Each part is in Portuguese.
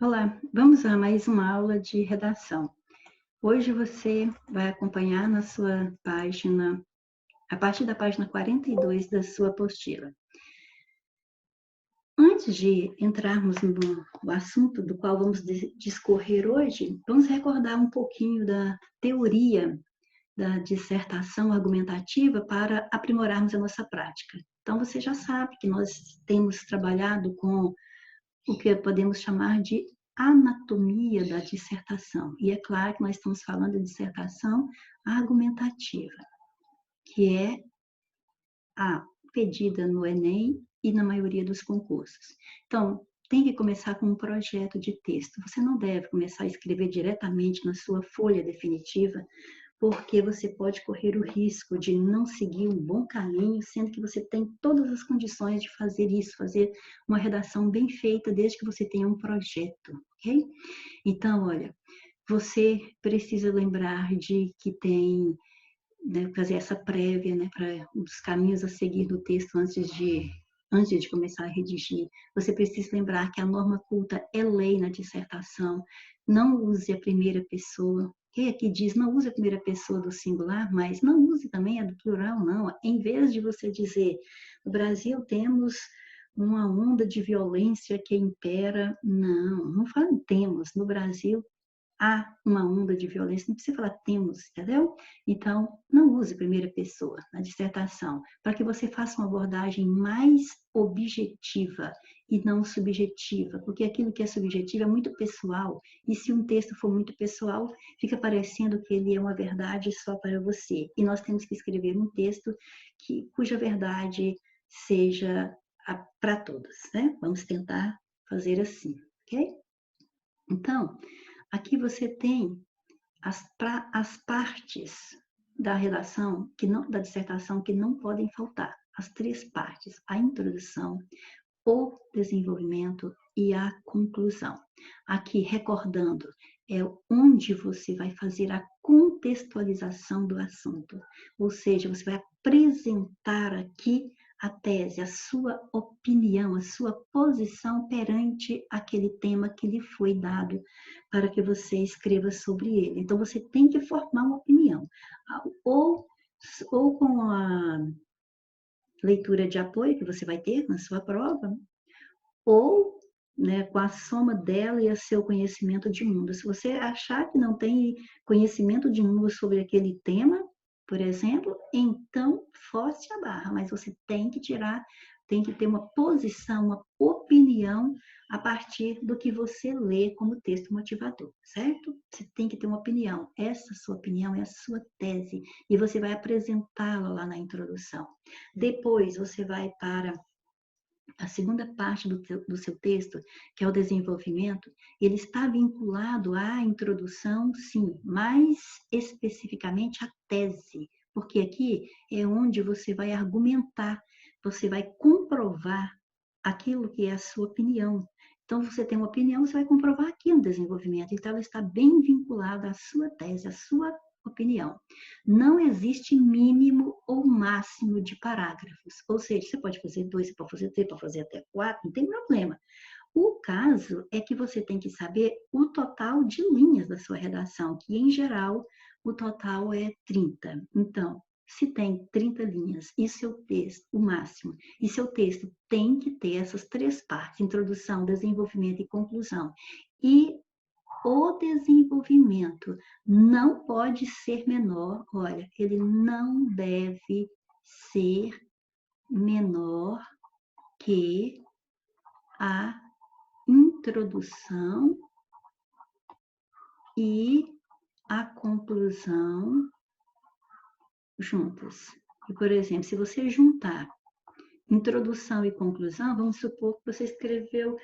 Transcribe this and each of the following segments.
Olá, vamos a mais uma aula de redação. Hoje você vai acompanhar na sua página, a partir da página 42 da sua apostila. Antes de entrarmos no assunto do qual vamos discorrer hoje, vamos recordar um pouquinho da teoria da dissertação argumentativa para aprimorarmos a nossa prática. Então, você já sabe que nós temos trabalhado com o que podemos chamar de anatomia da dissertação. E é claro que nós estamos falando de dissertação argumentativa, que é a pedida no Enem e na maioria dos concursos. Então, tem que começar com um projeto de texto. Você não deve começar a escrever diretamente na sua folha definitiva, porque você pode correr o risco de não seguir um bom caminho, sendo que você tem todas as condições de fazer isso, fazer uma redação bem feita, desde que você tenha um projeto, ok? Então, olha, você precisa lembrar de que tem, né, fazer essa prévia, né, para os caminhos a seguir do texto antes de começar a redigir. Você precisa lembrar que a norma culta é lei na dissertação. Não use a primeira pessoa. Quem aqui diz não use a primeira pessoa do singular, mas não use também a do plural, não. Em vez de você dizer, no Brasil temos uma onda de violência que impera, não fala temos. No Brasil há uma onda de violência, não precisa falar temos, entendeu? Então, não use primeira pessoa na dissertação, para que você faça uma abordagem mais objetiva e não subjetiva, porque aquilo que é subjetivo é muito pessoal, e se um texto for muito pessoal, fica parecendo que ele é uma verdade só para você. E nós temos que escrever um texto cuja verdade seja para todos, né? Vamos tentar fazer assim, ok? Então, aqui você tem as partes da redação, da dissertação, que não podem faltar. As três partes: a introdução, o desenvolvimento e a conclusão. Aqui, recordando, é onde você vai fazer a contextualização do assunto. Ou seja, você vai apresentar aqui a tese, a sua opinião, a sua posição perante aquele tema que lhe foi dado para que você escreva sobre ele. Então, você tem que formar uma opinião. Ou, ou com a leitura de apoio que você vai ter na sua prova, ou, né, com a soma dela e o seu conhecimento de mundo. Se você achar que não tem conhecimento de mundo sobre aquele tema, por exemplo, então force a barra, mas você tem que ter uma posição, uma opinião a partir do que você lê como texto motivador, certo? Você tem que ter uma opinião. Essa sua opinião é a sua tese e você vai apresentá-la lá na introdução. Depois você vai para a segunda parte do seu texto, que é o desenvolvimento, ele está vinculado à introdução, sim, mais especificamente à tese, porque aqui é onde você vai argumentar, você vai comprovar aquilo que é a sua opinião. Então, você tem uma opinião, você vai comprovar aqui no desenvolvimento. Então, ela está bem vinculada à sua tese, à sua opinião. Não existe mínimo ou máximo de parágrafos. Ou seja, você pode fazer dois, você pode fazer três, pode fazer até quatro, não tem problema. O caso é que você tem que saber o total de linhas da sua redação, que em geral o total é 30. Então, se tem 30 linhas e seu texto, o máximo, e seu texto tem que ter essas três partes: introdução, desenvolvimento e conclusão. E o desenvolvimento não pode ser menor, olha, ele não deve ser menor que a introdução e a conclusão juntas. E, por exemplo, se você juntar introdução e conclusão, vamos supor que você escreveu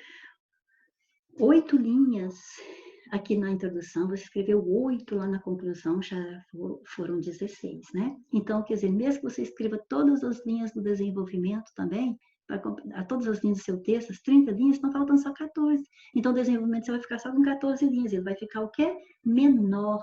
8 linhas aqui na introdução, você escreveu 8 lá na conclusão, já foram 16, né? Então, quer dizer, mesmo que você escreva todas as linhas do desenvolvimento também, a todas as linhas do seu texto, as 30 linhas, estão faltando só 14. Então, o desenvolvimento você vai ficar só com 14 linhas, ele vai ficar o quê? Menor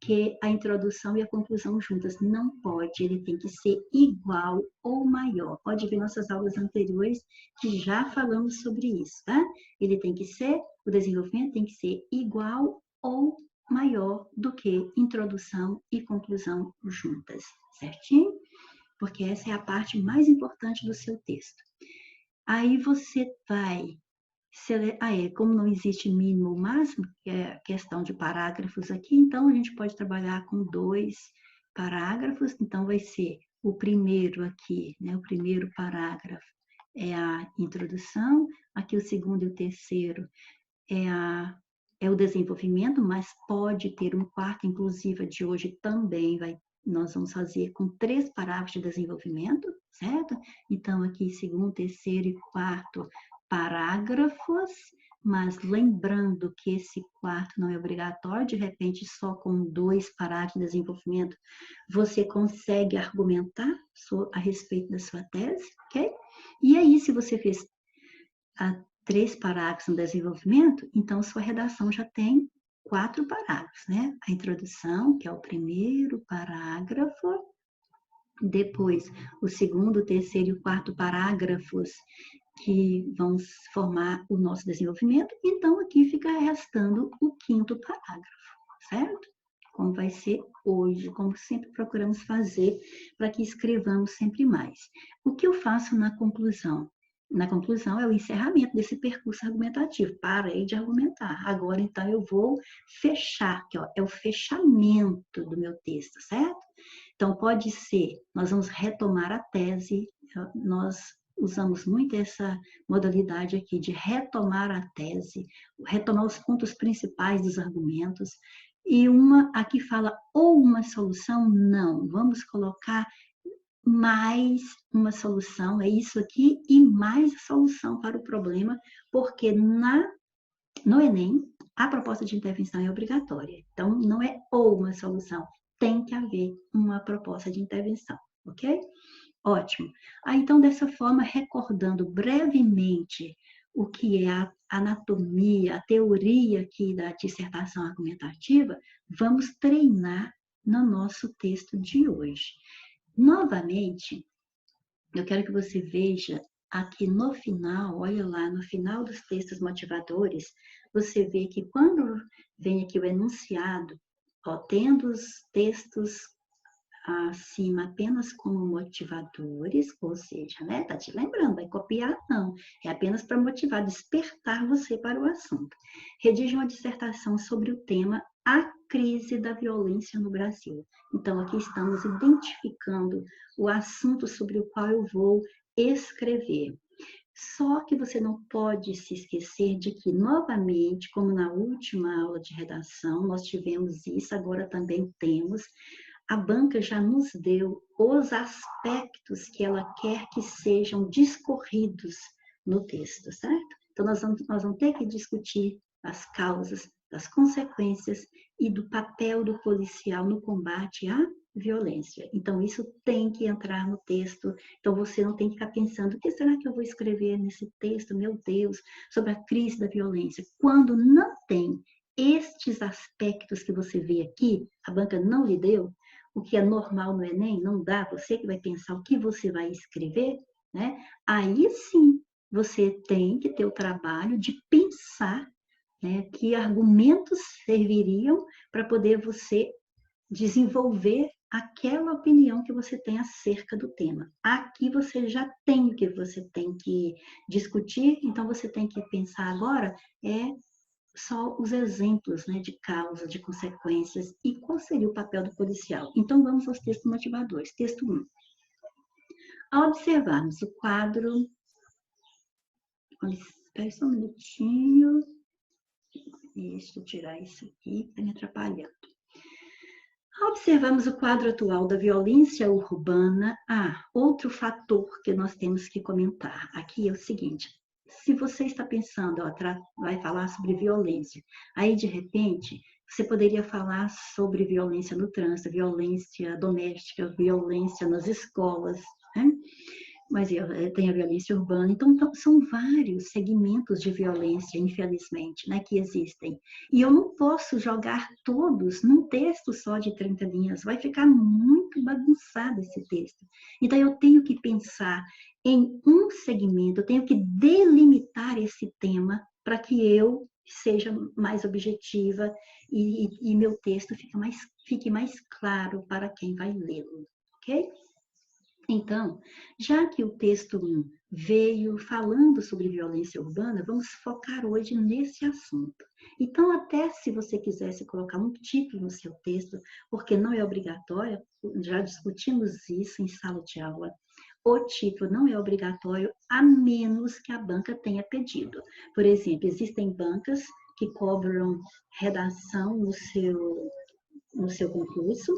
que a introdução e a conclusão juntas. Não pode, ele tem que ser igual ou maior. Pode ver nossas aulas anteriores que já falamos sobre isso, tá? Ele tem que ser, o desenvolvimento tem que ser igual ou maior do que introdução e conclusão juntas, certinho? Porque essa é a parte mais importante do seu texto. Aí você vai... como não existe mínimo ou máximo, que é questão de parágrafos aqui, então a gente pode trabalhar com 2 parágrafos, então vai ser o primeiro aqui, né? O primeiro parágrafo é a introdução, aqui o segundo e o terceiro é o desenvolvimento, mas pode ter um quarto, inclusive a de hoje também nós vamos fazer com 3 parágrafos de desenvolvimento, certo? Então, aqui, segundo, terceiro e quarto parágrafos, mas lembrando que esse quarto não é obrigatório, de repente, só com 2 parágrafos de desenvolvimento, você consegue argumentar a respeito da sua tese, ok? E aí, se você fez 3 parágrafos no desenvolvimento, então sua redação já tem 4 parágrafos, né? A introdução, que é o primeiro parágrafo, depois o segundo, o terceiro e o quarto parágrafos, que vão formar o nosso desenvolvimento, então aqui fica restando o 5º parágrafo, certo? Como vai ser hoje, como sempre procuramos fazer, para que escrevamos sempre mais. O que eu faço na conclusão? Na conclusão é o encerramento desse percurso argumentativo. Parei de argumentar. Agora, então, eu vou fechar, que é o fechamento do meu texto, certo? Então, pode ser, nós vamos retomar a tese, nós usamos muito essa modalidade aqui de retomar a tese, retomar os pontos principais dos argumentos, e aqui fala ou uma solução, não, vamos colocar mais uma solução, é isso aqui, e mais a solução para o problema, porque no Enem, a proposta de intervenção é obrigatória. Então, não é ou uma solução, tem que haver uma proposta de intervenção, ok? Ótimo. Então, dessa forma, recordando brevemente o que é a anatomia, a teoria aqui da dissertação argumentativa, vamos treinar no nosso texto de hoje. Novamente, eu quero que você veja aqui no final, olha lá, no final dos textos motivadores, você vê que quando vem aqui o enunciado, tendo os textos acima apenas como motivadores, ou seja, né, tá te lembrando, vai copiar não, é apenas para motivar, despertar você para o assunto. Redige uma dissertação sobre o tema A Crise da Violência no Brasil. Então, aqui estamos identificando o assunto sobre o qual eu vou escrever. Só que você não pode se esquecer de que, novamente, como na última aula de redação, nós tivemos isso, agora também temos, a banca já nos deu os aspectos que ela quer que sejam discorridos no texto, certo? Então, nós vamos ter que discutir as causas, as consequências e do papel do policial no combate à violência. Então, isso tem que entrar no texto. Então, você não tem que ficar pensando, o que será que eu vou escrever nesse texto, meu Deus, sobre a crise da violência? Quando não tem estes aspectos que você vê aqui, a banca não lhe deu, o que é normal no Enem, não dá, você que vai pensar o que você vai escrever, né? Aí sim, você tem que ter o trabalho de pensar, né, que argumentos serviriam para poder você desenvolver aquela opinião que você tem acerca do tema. Aqui você já tem o que você tem que discutir, então você tem que pensar agora só os exemplos, né, de causas, de consequências e qual seria o papel do policial. Então, vamos aos textos motivadores. Texto 1. Ao observarmos o quadro... Espera só um minutinho. Deixa eu tirar isso aqui, está me atrapalhando. Ao observarmos o quadro atual da violência urbana, outro fator que nós temos que comentar aqui é o seguinte: se você está pensando, vai falar sobre violência, aí de repente você poderia falar sobre violência no trânsito, violência doméstica, violência nas escolas, né? mas tem a violência urbana. Então, são vários segmentos de violência, infelizmente, né, que existem. E eu não posso jogar todos num texto só de 30 linhas, vai ficar muito bagunçado esse texto. Então, eu tenho que pensar em um segmento, eu tenho que delimitar esse tema para que eu seja mais objetiva e meu texto fique mais claro para quem vai lê-lo, ok? Então, já que o texto veio falando sobre violência urbana, vamos focar hoje nesse assunto. Então, até se você quisesse colocar um título no seu texto, porque não é obrigatório, já discutimos isso em sala de aula, o título não é obrigatório, a menos que a banca tenha pedido. Por exemplo, existem bancas que cobram redação no seu concurso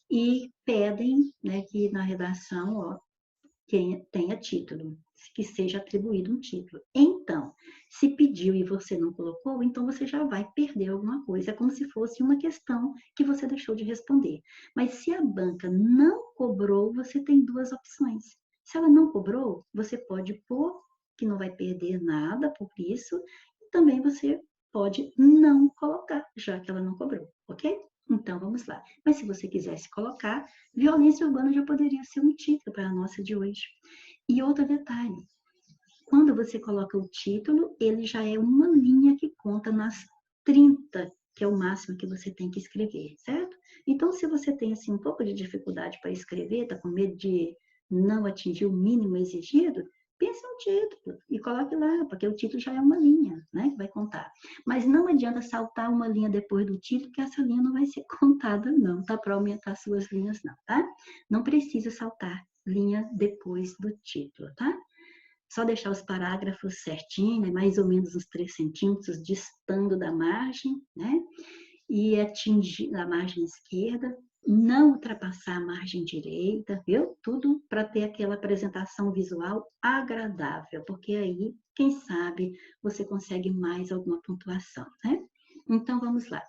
e pedem, né, que na redação, ó, tenha título, que seja atribuído um título. Então, se pediu e você não colocou, então você já vai perder alguma coisa, é como se fosse uma questão que você deixou de responder. Mas se a banca não cobrou, você tem duas opções. Se ela não cobrou, você pode pôr que não vai perder nada por isso, e também você pode não colocar, já que ela não cobrou, ok? Então, vamos lá. Mas se você quisesse colocar, violência urbana já poderia ser um título para a nossa de hoje. E outro detalhe, quando você coloca o título, ele já é uma linha que conta nas 30, que é o máximo que você tem que escrever, certo? Então, se você tem assim, um pouco de dificuldade para escrever, está com medo de não atingir o mínimo exigido, pense no título e coloque lá, porque o título já é uma linha, né, que vai contar. Mas não adianta saltar uma linha depois do título, que essa linha não vai ser contada, não, tá? Para aumentar suas linhas, não, tá? Não precisa saltar linha depois do título, tá? Só deixar os parágrafos certinho, né? Mais ou menos uns 3 centímetros distando da margem, né? E atingir a margem esquerda, não ultrapassar a margem direita, viu? Tudo para ter aquela apresentação visual agradável, porque aí, quem sabe, você consegue mais alguma pontuação, né? Então, vamos lá.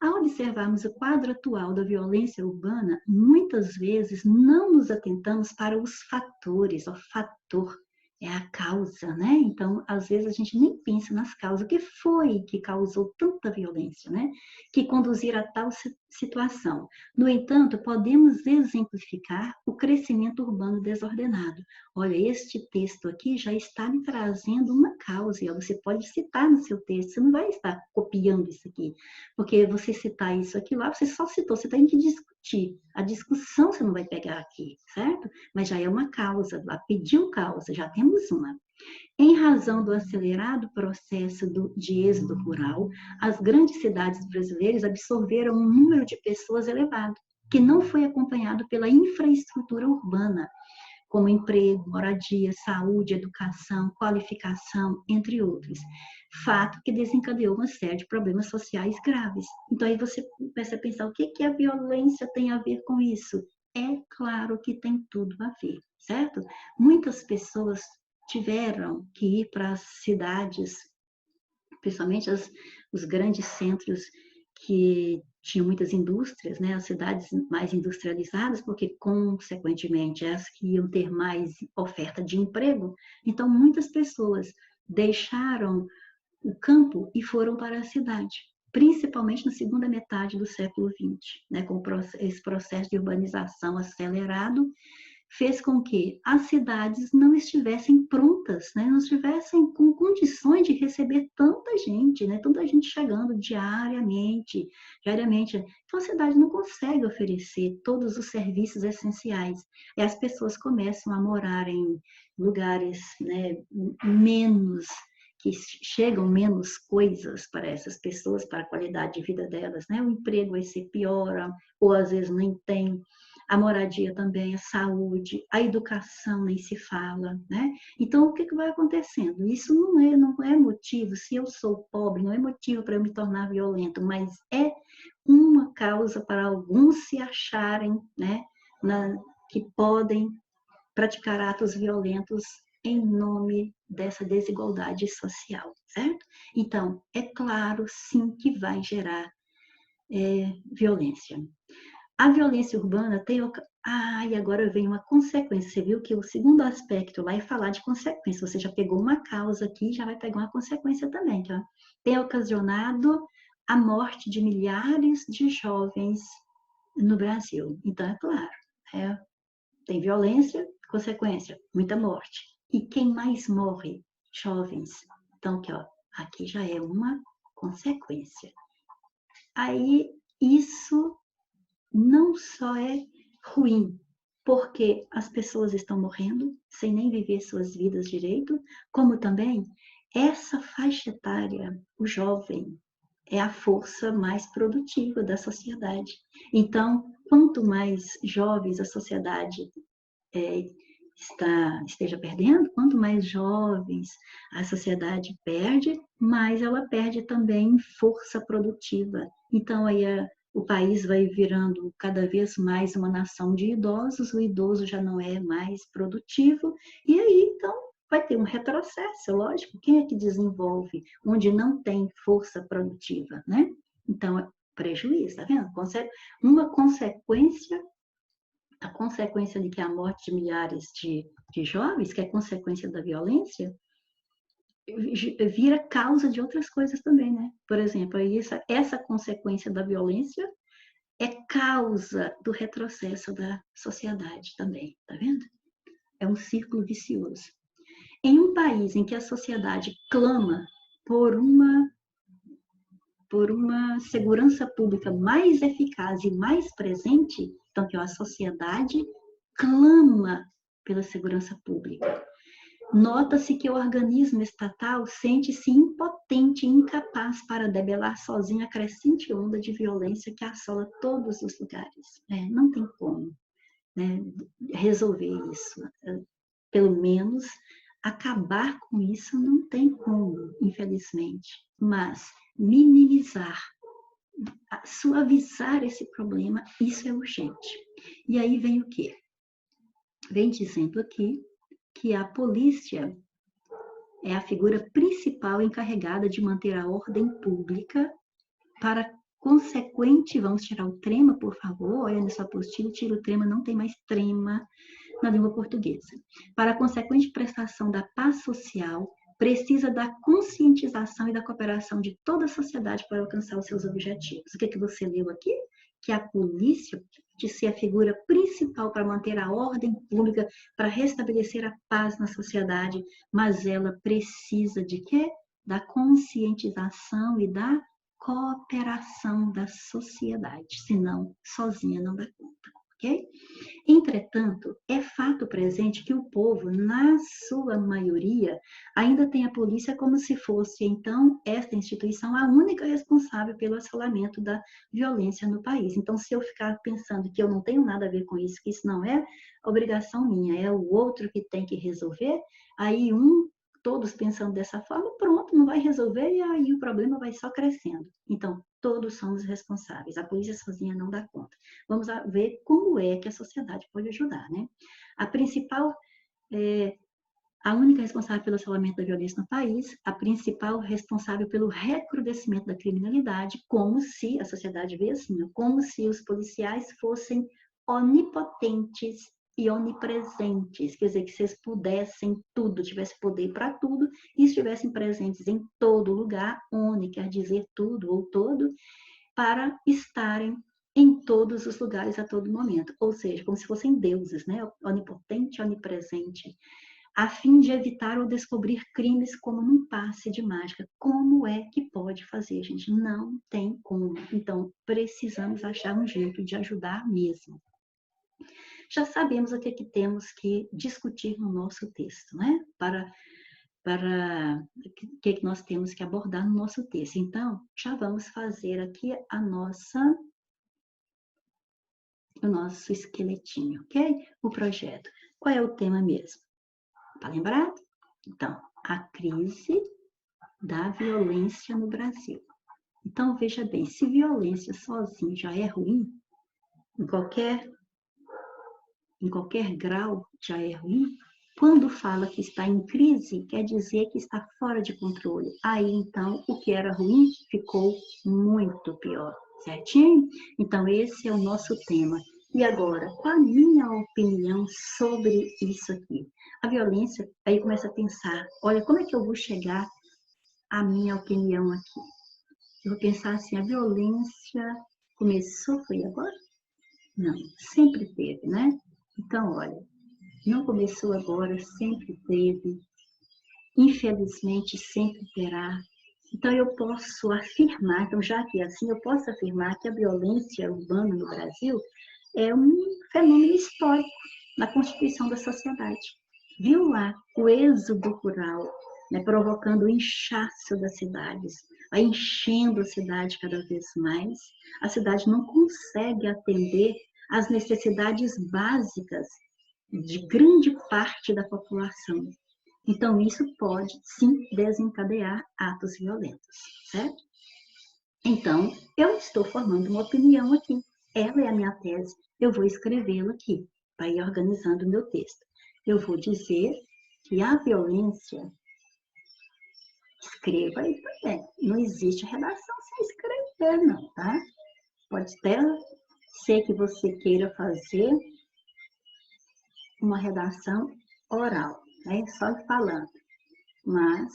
Ao observarmos o quadro atual da violência urbana, muitas vezes não nos atentamos para os fatores, o fator é a causa, né? Então, às vezes a gente nem pensa nas causas. O que foi que causou tanta violência, né? Que conduzir a tal situação. No entanto, podemos exemplificar o crescimento urbano desordenado. Olha, este texto aqui já está me trazendo uma causa, e você pode citar no seu texto, você não vai estar copiando isso aqui, porque você citar isso aqui lá, você só citou, você tem que discutir. A discussão você não vai pegar aqui, certo? Mas já é uma causa, lá pediu causa, já temos uma. Em razão do acelerado processo de êxodo rural, as grandes cidades brasileiras absorveram um número de pessoas elevado, que não foi acompanhado pela infraestrutura urbana, como emprego, moradia, saúde, educação, qualificação, entre outros. Fato que desencadeou uma série de problemas sociais graves. Então, aí você começa a pensar, o que a violência tem a ver com isso? É claro que tem tudo a ver, certo? Muitas pessoas tiveram que ir para as cidades, principalmente os grandes centros que tinham muitas indústrias, né, as cidades mais industrializadas, porque, consequentemente, as que iam ter mais oferta de emprego. Então, muitas pessoas deixaram o campo e foram para a cidade, principalmente na segunda metade do século XX, né, com esse processo de urbanização acelerado, fez com que as cidades não estivessem prontas, né? Não estivessem com condições de receber tanta gente, né? Tanta gente chegando diariamente. Então, a cidade não consegue oferecer todos os serviços essenciais. E as pessoas começam a morar em lugares, né, que chegam menos coisas para essas pessoas, para a qualidade de vida delas, né? O emprego vai ser pior, ou às vezes nem tem, a moradia também, a saúde, a educação nem se fala, né? Então, o que vai acontecendo? Isso não é motivo, se eu sou pobre, não é motivo para eu me tornar violento, mas é uma causa para alguns se acharem, né, que podem praticar atos violentos em nome dessa desigualdade social, certo? Então, é claro, sim, que vai gerar violência. A violência urbana tem... e agora vem uma consequência. Você viu que o segundo aspecto lá é falar de consequência. Você já pegou uma causa aqui, já vai pegar uma consequência também. Tá? Tem ocasionado a morte de milhares de jovens no Brasil. Então, é claro, tem violência, consequência, muita morte. E quem mais morre? Jovens. Então, aqui já é uma consequência. Aí, isso não só é ruim, porque as pessoas estão morrendo sem nem viver suas vidas direito, como também essa faixa etária, o jovem, é a força mais produtiva da sociedade. Então, quanto mais jovens a sociedade esteja perdendo, quanto mais jovens a sociedade perde, mais ela perde também força produtiva. Então, aí o país vai virando cada vez mais uma nação de idosos, o idoso já não é mais produtivo, e aí, então, vai ter um retrocesso, lógico. Quem é que desenvolve onde não tem força produtiva, né? Então, é prejuízo, tá vendo? Uma consequência, a consequência de que a morte de milhares de jovens, que é consequência da violência, vira causa de outras coisas também, né? Por exemplo, essa consequência da violência é causa do retrocesso da sociedade também, tá vendo? É um círculo vicioso. Em um país em que a sociedade clama por uma segurança pública mais eficaz e mais presente, então que a sociedade clama pela segurança pública. Nota-se que o organismo estatal sente-se impotente e incapaz para debelar sozinho a crescente onda de violência que assola todos os lugares. Não tem como, né, resolver isso. Pelo menos acabar com isso não tem como, infelizmente. Mas minimizar, suavizar esse problema, isso é urgente. E aí vem o quê? Vem dizendo aqui que a polícia é a figura principal encarregada de manter a ordem pública para consequente, vamos tirar o trema, por favor, olha nessa apostila, tira o trema, não tem mais trema na língua portuguesa. Para a consequente prestação da paz social, precisa da conscientização e da cooperação de toda a sociedade para alcançar os seus objetivos. O que você leu aqui? Que a polícia de ser a figura principal para manter a ordem pública, para restabelecer a paz na sociedade, mas ela precisa de quê? Da conscientização e da cooperação da sociedade, senão sozinha não dá conta, ok? Entretanto, é fato presente que o povo, na sua maioria, ainda tem a polícia como se fosse, então, esta instituição a única responsável pelo assolamento da violência no país. Então, se eu ficar pensando que eu não tenho nada a ver com isso, que isso não é obrigação minha, é o outro que tem que resolver, aí todos pensando dessa forma, pronto, não vai resolver e aí o problema vai só crescendo. Então, todos somos responsáveis. A polícia sozinha não dá conta. Vamos ver como é que a sociedade pode ajudar, né? A única responsável pelo assolamento da violência no país, a principal responsável pelo recrudescimento da criminalidade, como se, a sociedade vê assim, como se os policiais fossem onipotentes e onipresentes, quer dizer, que vocês pudessem tudo, tivessem poder para tudo e estivessem presentes em todo lugar, oni quer dizer tudo ou todo, para estarem em todos os lugares a todo momento, ou seja, como se fossem deuses, né? Onipotente, onipresente, a fim de evitar ou descobrir crimes como num passe de mágica. Como é que pode fazer, gente? Não tem como. Então, precisamos achar um jeito de ajudar mesmo. Já sabemos o que temos que discutir no nosso texto, né? Para o que nós temos que abordar no nosso texto. Então, já vamos fazer aqui o nosso esqueletinho, ok? O projeto. Qual é o tema mesmo? Tá lembrado? Então, a crise da violência no Brasil. Então, veja bem, se violência sozinha já é ruim, em qualquer grau já é ruim, quando fala que está em crise, quer dizer que está fora de controle. Aí, então, o que era ruim ficou muito pior. Certinho? Então, esse é o nosso tema. E agora, qual a minha opinião sobre isso aqui? A violência, aí começa a pensar, olha, como é que eu vou chegar à minha opinião aqui? Eu vou pensar assim, a violência começou, foi agora? Não, sempre teve, né? Então, olha, não começou agora, sempre teve, infelizmente sempre terá. Então, eu posso afirmar, então já que é assim, eu posso afirmar que a violência urbana no Brasil é um fenômeno histórico na constituição da sociedade. Viu lá o êxodo rural, né, provocando o inchaço das cidades, vai enchendo a cidade cada vez mais, a cidade não consegue atender às necessidades básicas de grande parte da população. Então, isso pode, sim, desencadear atos violentos, certo? Então, eu estou formando uma opinião aqui. Ela é a minha tese. Eu vou escrevê-la aqui, para ir organizando o meu texto. Eu vou dizer que a violência, escreva aí também. Não existe redação sem escrever, não, tá? Pode até ser que você queira fazer uma redação oral, né? Só falando. Mas,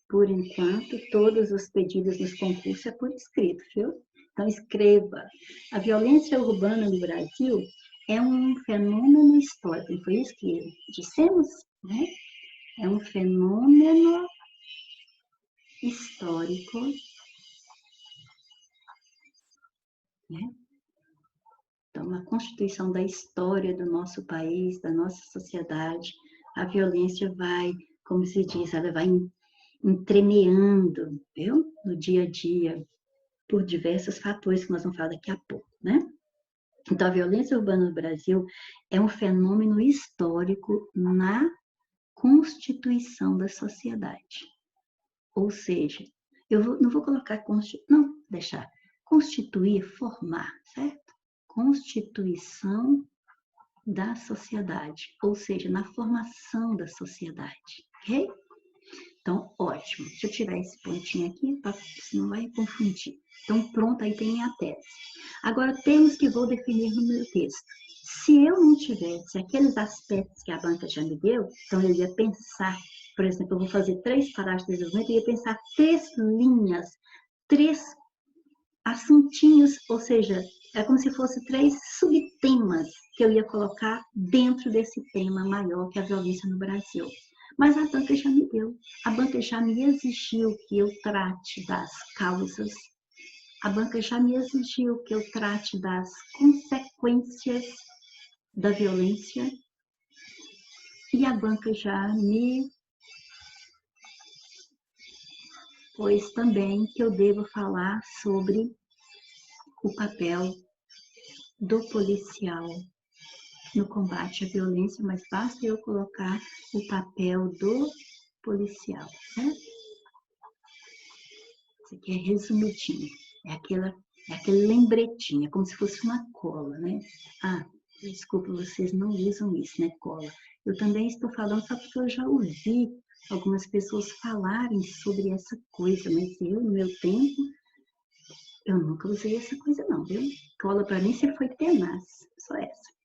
por enquanto, todos os pedidos nos concursos é por escrito, viu? Então, escreva. A violência urbana no Brasil é um fenômeno histórico, não foi isso que dissemos? Né? É um fenômeno histórico, né? Então, a constituição da história do nosso país, da nossa sociedade, a violência vai, como se diz, ela vai entremeando, viu? No dia a dia, por diversos fatores que nós vamos falar daqui a pouco, né? Então, a violência urbana no Brasil é um fenômeno histórico na constituição da sociedade. Ou seja, não vou colocar não, deixar constituir, formar, certo? Constituição da sociedade, ou seja, na formação da sociedade, ok? Então, ótimo. Deixa eu tirar esse pontinho aqui, senão vai confundir. Então, pronto, aí tem minha tese. Agora, termos que vou definir no meu texto. Se eu não tivesse aqueles aspectos que a banca já me deu, então eu ia pensar, por exemplo, eu vou fazer 3 parágrafos de desenvolvimento, eu ia pensar 3 linhas, 3 assuntinhos, ou seja, é como se fosse 3 subtemas que eu ia colocar dentro desse tema maior que é a violência no Brasil. Mas a banca já me deu, a banca já me exigiu que eu trate das causas, a banca já me exigiu que eu trate das consequências da violência e a banca já me pôs também que eu devo falar sobre o papel do policial no combate à violência, mas basta eu colocar o papel do policial, né? Isso aqui é resumidinho, é aquele lembretinho, é como se fosse uma cola, né? Ah, desculpa, vocês não usam isso, né, cola? Eu também estou falando só porque eu já ouvi algumas pessoas falarem sobre essa coisa, mas eu, no meu tempo, eu nunca usei essa coisa não, viu? Cola para mim sempre foi tenaz, só essa.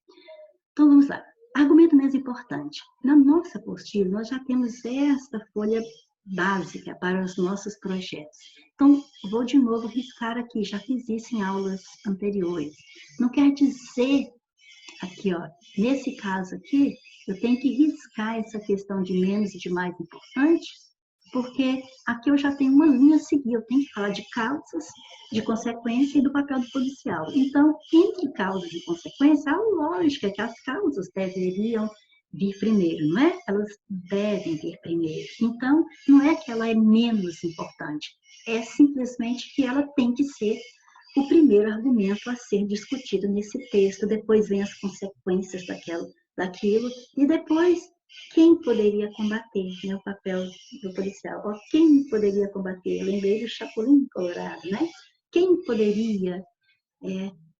Então, vamos lá. Argumento mais importante. Na nossa apostila, nós já temos esta folha básica para os nossos projetos. Então, vou de novo riscar aqui, já fiz isso em aulas anteriores. Não quer dizer, aqui, ó, nesse caso aqui, eu tenho que riscar essa questão de menos e de mais importante, porque aqui eu já tenho uma linha a seguir, eu tenho que falar de causas, de consequência e do papel do policial. Então, entre causas e consequência, a lógica é que as causas deveriam vir primeiro, não é? Elas devem vir primeiro. Então, não é que ela é menos importante, é simplesmente que ela tem que ser o primeiro argumento a ser discutido nesse texto, depois vem as consequências daquilo, e depois quem poderia combater, né, o papel do policial. Ó, quem poderia combater? Eu lembrei do Chapolin Colorado, né? Quem poderia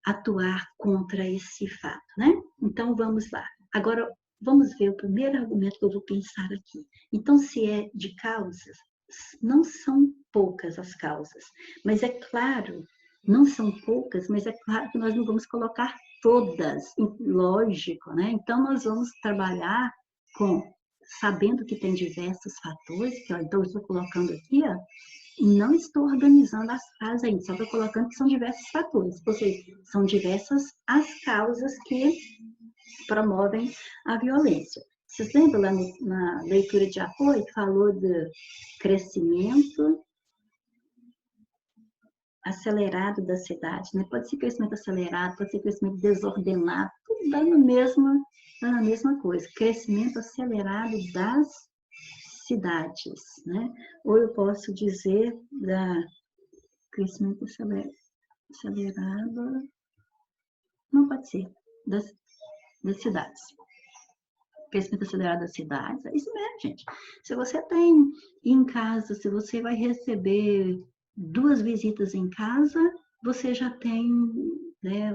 atuar contra esse fato, né? Então, vamos lá. Agora, vamos ver o primeiro argumento que eu vou pensar aqui. Então, se é de causas, não são poucas as causas. Mas é claro, não são poucas, mas é claro que nós não vamos colocar todas, lógico, né? Então, nós vamos trabalhar sabendo que tem diversos fatores, que, ó, então eu estou colocando aqui, ó, não estou organizando as frases ainda, só estou colocando que são diversos fatores, ou seja, são diversas as causas que promovem a violência. Vocês lembram lá na leitura de apoio que falou de crescimento acelerado da cidade, né? Pode ser crescimento acelerado, pode ser crescimento desordenado, tudo dá na mesma coisa. Crescimento acelerado das cidades, né? Ou eu posso dizer crescimento acelerado, não pode ser, das cidades. Crescimento acelerado das cidades, é isso mesmo, gente. Se você tem em casa, se você vai receber 2 visitas em casa, você já tem, né,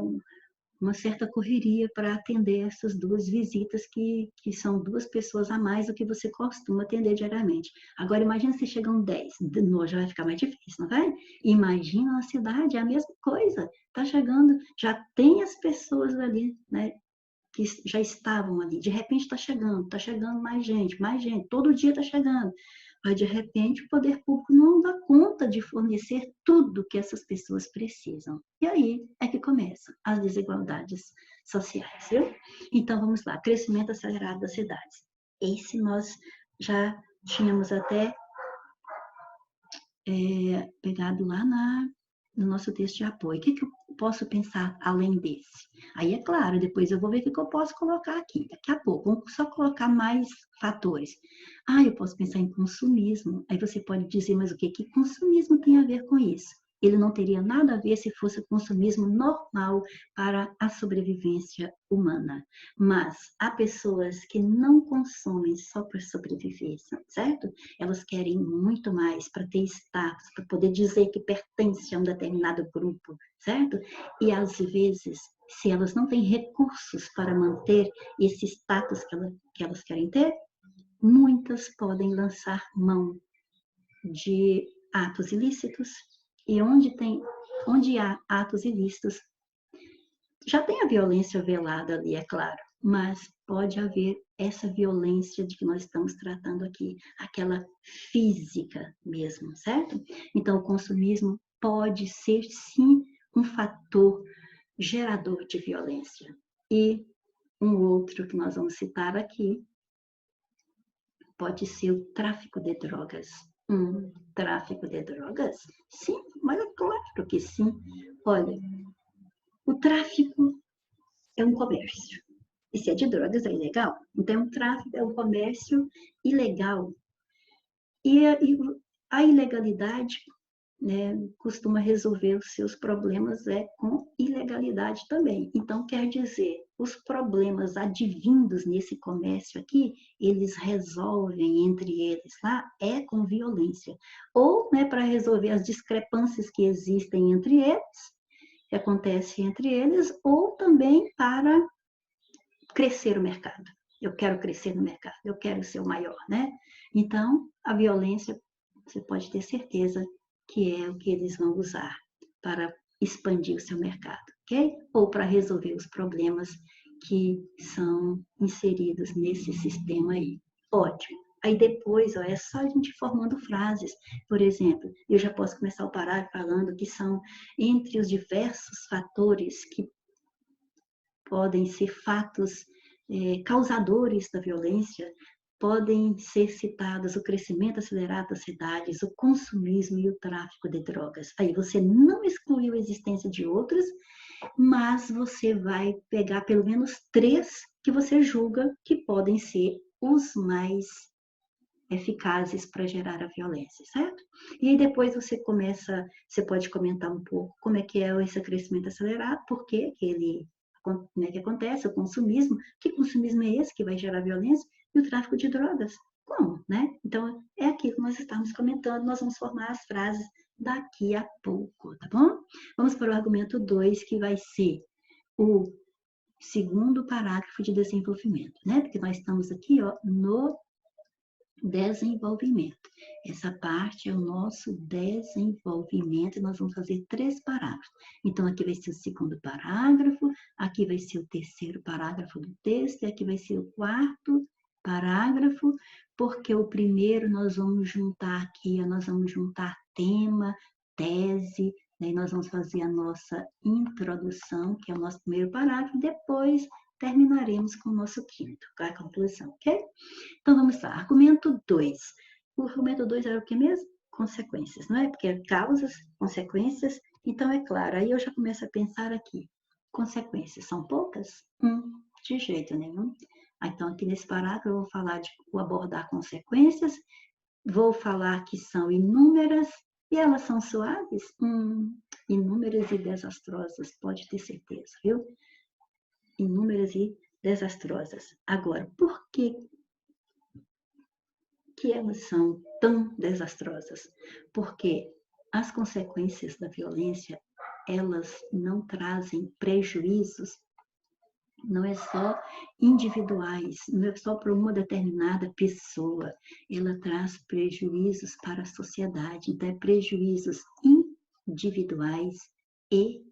uma certa correria para atender essas 2 visitas que são 2 pessoas a mais do que você costuma atender diariamente. Agora, imagina se chegam 10, já vai ficar mais difícil, não vai? Imagina na cidade, é a mesma coisa. Tá chegando, já tem as pessoas ali, né, que já estavam ali. De repente está chegando mais gente, todo dia está chegando. Mas, de repente, o poder público não dá conta de fornecer tudo que essas pessoas precisam. E aí é que começam as desigualdades sociais, viu? Então, vamos lá. Crescimento acelerado das cidades. Esse nós já tínhamos até pegado lá no nosso texto de apoio. O que eu posso pensar além desse? Aí, é claro, depois eu vou ver o que eu posso colocar aqui. Daqui a pouco, vamos só colocar mais fatores. Eu posso pensar em consumismo. Aí você pode dizer, mas o que consumismo tem a ver com isso? Ele não teria nada a ver se fosse consumismo normal para a sobrevivência humana. Mas há pessoas que não consomem só por sobrevivência, certo? Elas querem muito mais para ter status, para poder dizer que pertence a um determinado grupo, certo? E às vezes, se elas não têm recursos para manter esse status que elas querem ter, muitas podem lançar mão de atos ilícitos. E onde há atos ilícitos, já tem a violência velada ali, é claro, mas pode haver essa violência de que nós estamos tratando aqui, aquela física mesmo, certo? Então, o consumismo pode ser, sim, um fator gerador de violência. E um outro que nós vamos citar aqui pode ser o tráfico de drogas. Tráfico de drogas? Sim, mas é claro que sim. Olha, o tráfico é um comércio. E se é de drogas, é ilegal. Então, o tráfico é um comércio ilegal. E a ilegalidade, né, costuma resolver os seus problemas com ilegalidade também. Então, quer dizer, os problemas advindos nesse comércio aqui, eles resolvem entre eles lá, com violência. Ou, né, para resolver as discrepâncias que existem entre eles, que acontece entre eles, ou também para crescer o mercado. Eu quero crescer no mercado, eu quero ser o maior, né? Então, a violência, você pode ter certeza que é o que eles vão usar para expandir o seu mercado, ok? Ou para resolver os problemas que são inseridos nesse sistema aí. Ótimo. Aí depois, é só a gente formando frases. Por exemplo, eu já posso começar o parágrafo falando que são entre os diversos fatores que podem ser fatos causadores da violência, podem ser citados o crescimento acelerado das cidades, o consumismo e o tráfico de drogas. Aí você não excluiu a existência de outros, mas você vai pegar pelo menos 3 que você julga que podem ser os mais eficazes para gerar a violência, certo? E aí depois você pode comentar um pouco como é que é esse crescimento acelerado, por que ele, como é que acontece, o consumismo, que consumismo é esse que vai gerar violência, e o tráfico de drogas, como, né? Então, é aquilo que nós estamos comentando, nós vamos formar as frases daqui a pouco, tá bom? Vamos para o argumento 2, que vai ser o segundo parágrafo de desenvolvimento, né? Porque nós estamos aqui, ó, no Desenvolvimento. Essa parte é o nosso desenvolvimento e nós vamos fazer 3 parágrafos. Então, aqui vai ser o 2º parágrafo, aqui vai ser o 3º parágrafo do texto e aqui vai ser o 4º parágrafo, porque o primeiro nós vamos juntar aqui, nós vamos juntar tema, tese, daí nós vamos fazer a nossa introdução, que é o nosso primeiro parágrafo, depois terminaremos com o nosso 5º, com a conclusão, ok? Então, vamos lá. Argumento 2. O argumento 2 era o que mesmo? Consequências, não é? Porque é causas, consequências. Então, é claro, aí eu já começo a pensar aqui. Consequências são poucas? De jeito nenhum. Então, aqui nesse parágrafo, eu vou abordar consequências, vou falar que são inúmeras, e elas são suaves? Inúmeras e desastrosas, pode ter certeza, viu? Inúmeras e desastrosas. Agora, por que elas são tão desastrosas? Porque as consequências da violência, elas não trazem prejuízos, não é só individuais, não é só para uma determinada pessoa, ela traz prejuízos para a sociedade, então é prejuízos individuais e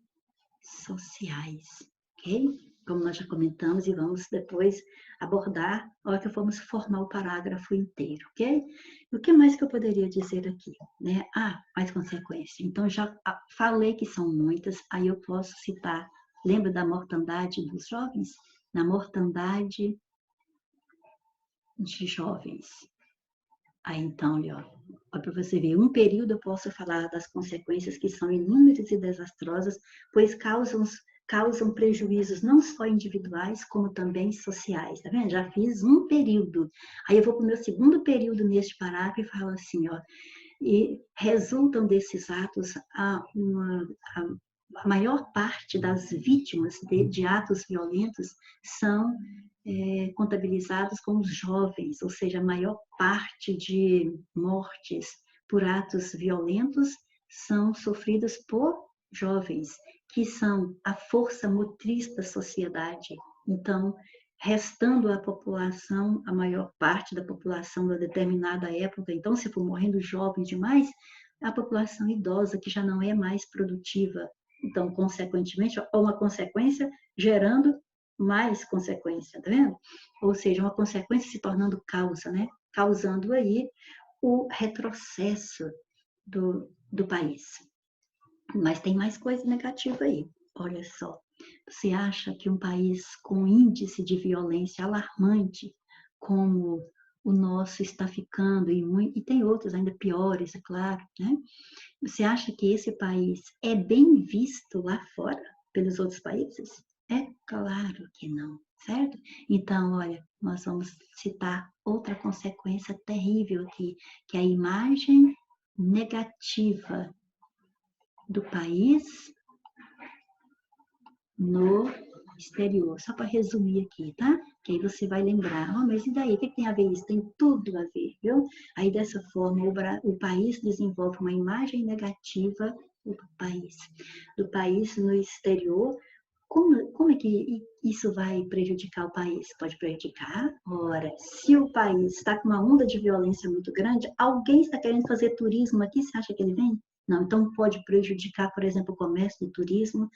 sociais, ok? Como nós já comentamos e vamos depois abordar na hora que formos formar o parágrafo inteiro, ok? E o que mais que eu poderia dizer aqui, né? Mais consequência. Então, já falei que são muitas, aí eu posso citar, lembra da mortandade dos jovens? Na mortandade de jovens. Aí, então, ó, para você ver, um período eu posso falar das consequências que são inúmeras e desastrosas, pois causam prejuízos não só individuais, como também sociais, tá vendo? Já fiz um período. Aí eu vou para o meu 2º período neste parágrafo e falo assim, ó, e resultam desses atos a maior parte das vítimas de atos violentos são contabilizados como jovens, ou seja, a maior parte de mortes por atos violentos são sofridas por jovens, que são a força motriz da sociedade. Então, restando a população, a maior parte da população da determinada época, então, se for morrendo jovens demais, a população idosa, que já não é mais produtiva. Então, consequentemente, uma consequência gerando mais consequência, tá vendo? Ou seja, uma consequência se tornando causa, né? Causando aí o retrocesso do país. Mas tem mais coisa negativa aí. Olha só, você acha que um país com índice de violência alarmante, como o nosso está ficando, e tem outros ainda piores, é claro, né? Você acha que esse país é bem visto lá fora pelos outros países? É claro que não, certo? Então, olha, nós vamos citar outra consequência terrível aqui, que é a imagem negativa do país no exterior. Só para resumir aqui, tá? Que aí você vai lembrar, mas e daí? O que tem a ver isso? Tem tudo a ver, viu? Aí dessa forma o país desenvolve uma imagem negativa do país no exterior. Como é que isso vai prejudicar o país? Pode prejudicar? Ora, se o país está com uma onda de violência muito grande, alguém está querendo fazer turismo aqui, você acha que ele vem? Não, então pode prejudicar, por exemplo, o comércio do turismo.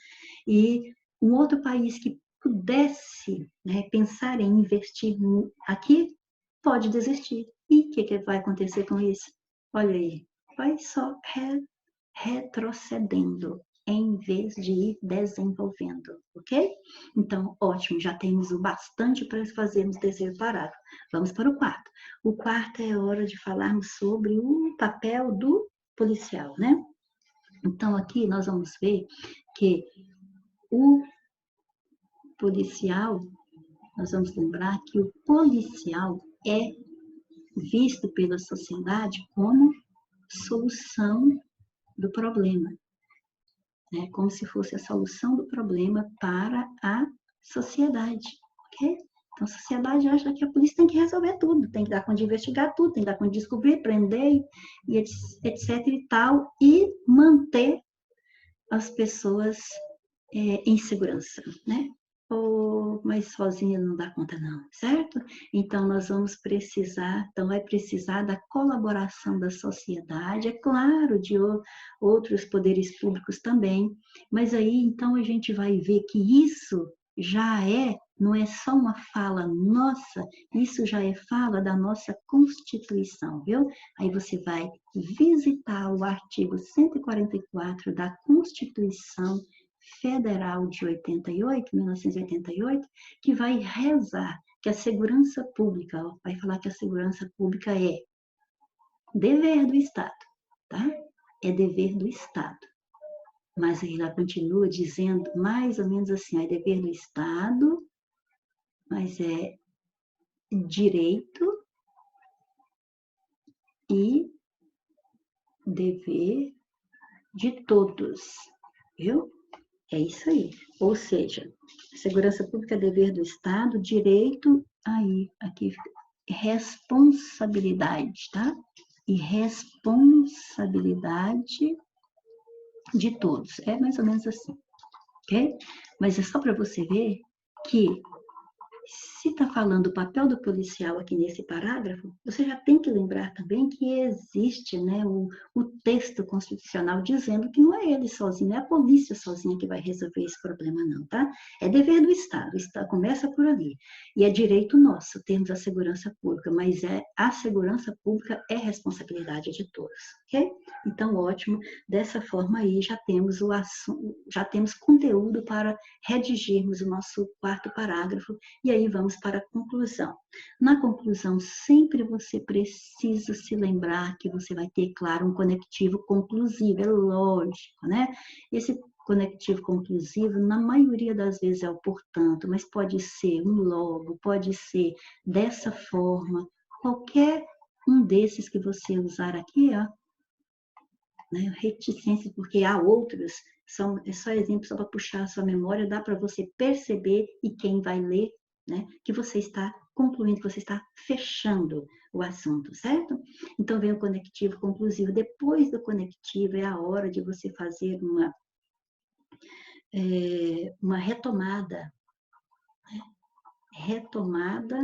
E um outro país que pudesse, né, pensar em investir aqui, pode desistir. E o que vai acontecer com isso? Olha aí, vai só retrocedendo, em vez de ir desenvolvendo, ok? Então, ótimo, já temos o bastante para fazermos o 3º parágrafo. Vamos para o 4º. O 4º é hora de falarmos sobre o papel do policial, né? Então, aqui nós vamos ver que o policial, nós vamos lembrar que o policial é visto pela sociedade como solução do problema, né? Como se fosse a solução do problema para a sociedade, ok? Então, a sociedade acha que a polícia tem que resolver tudo, tem que dar conta de investigar tudo, tem que dar conta de descobrir, prender, e etc e tal, e manter as pessoas em segurança, né? mas sozinha não dá conta não, certo? Então, nós vamos precisar, então vai precisar da colaboração da sociedade, é claro, de outros poderes públicos também, mas aí, então, a gente vai ver que isso já não é só uma fala nossa, isso já é fala da nossa Constituição, viu? Aí você vai visitar o artigo 144 da Constituição Federal de 88, 1988, que vai rezar que a segurança pública, vai falar que a segurança pública é dever do Estado, tá? É dever do Estado. Mas aí ela continua dizendo mais ou menos assim, é dever do Estado, mas é direito e dever de todos, viu? É isso aí. Ou seja, segurança pública é dever do Estado, direito, aí, aqui, responsabilidade, tá? E responsabilidade de todos. É mais ou menos assim, ok? Mas é só para você ver que se está falando do papel do policial aqui nesse parágrafo, você já tem que lembrar também que existe, né, o texto constitucional dizendo que não é ele sozinho, não é a polícia sozinha que vai resolver esse problema não, tá? É dever do Estado, o Estado começa por ali. E é direito nosso termos a segurança pública, mas a segurança pública é responsabilidade de todos, ok? Então, ótimo, dessa forma aí já temos o assunto, já temos conteúdo para redigirmos o nosso quarto parágrafo. E aí vamos para a conclusão. Na conclusão, sempre você precisa se lembrar que você vai ter, claro, um conectivo conclusivo, é lógico, né? Esse conectivo conclusivo, na maioria das vezes é o portanto, mas pode ser um logo, pode ser dessa forma, qualquer um desses que você usar aqui, ó, né? Reticência, porque há outros, é só exemplo, só para puxar a sua memória, dá para você perceber e quem vai ler, né, que você está concluindo, que você está fechando o assunto, certo? Então vem o conectivo conclusivo. Depois do conectivo é a hora de você fazer uma retomada. Retomada,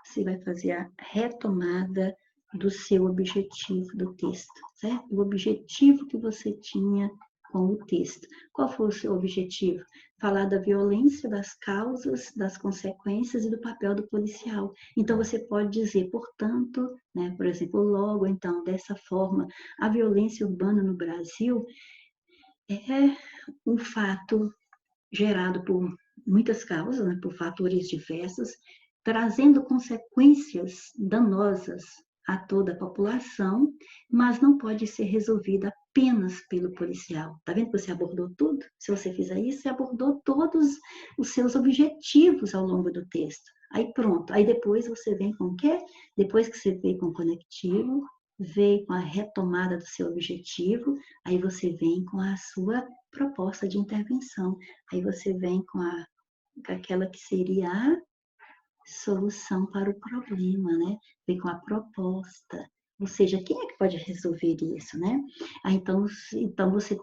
você vai fazer a retomada do seu objetivo do texto, certo? O objetivo que você tinha com o texto. Qual foi o seu objetivo? Falar da violência, das causas, das consequências e do papel do policial. Então, você pode dizer, portanto, né, por exemplo, logo, então, dessa forma, a violência urbana no Brasil é um fato gerado por muitas causas, né, por fatores diversos, trazendo consequências danosas a toda a população, mas não pode ser resolvida apenas pelo policial. Tá vendo que você abordou tudo? Se você fizer isso, você abordou todos os seus objetivos ao longo do texto. Aí pronto, aí depois você vem com o quê? Depois que você vem com o conectivo, vem com a retomada do seu objetivo, aí você vem com a sua proposta de intervenção. Aí você vem com aquela que seria a solução para o problema, né? Vem com a proposta. Ou seja, quem é que pode resolver isso, né? Então você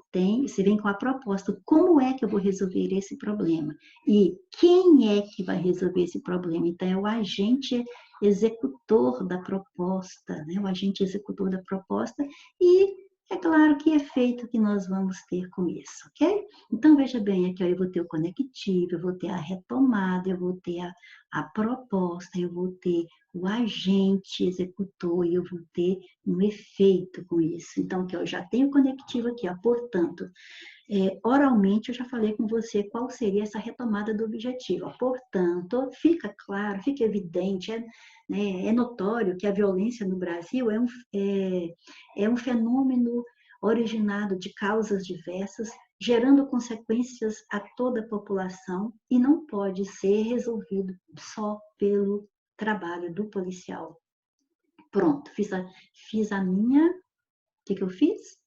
vem com a proposta, como é que eu vou resolver esse problema? E quem é que vai resolver esse problema? Então é o agente executor da proposta, né? O agente executor da proposta e é claro que efeito que nós vamos ter com isso, ok? Então veja bem, aqui ó, eu vou ter o conectivo, eu vou ter a retomada, eu vou ter a proposta, eu vou ter o agente executor e eu vou ter um efeito com isso. Então, aqui, eu já tenho o conectivo aqui, ó, portanto, oralmente eu já falei com você qual seria essa retomada do objetivo. Ó. Portanto, fica claro, fica evidente, né, é notório que a violência no Brasil é um fenômeno originado de causas diversas, gerando consequências a toda a população e não pode ser resolvido só pelo trabalho do policial. Pronto, fiz a minha, o que eu fiz?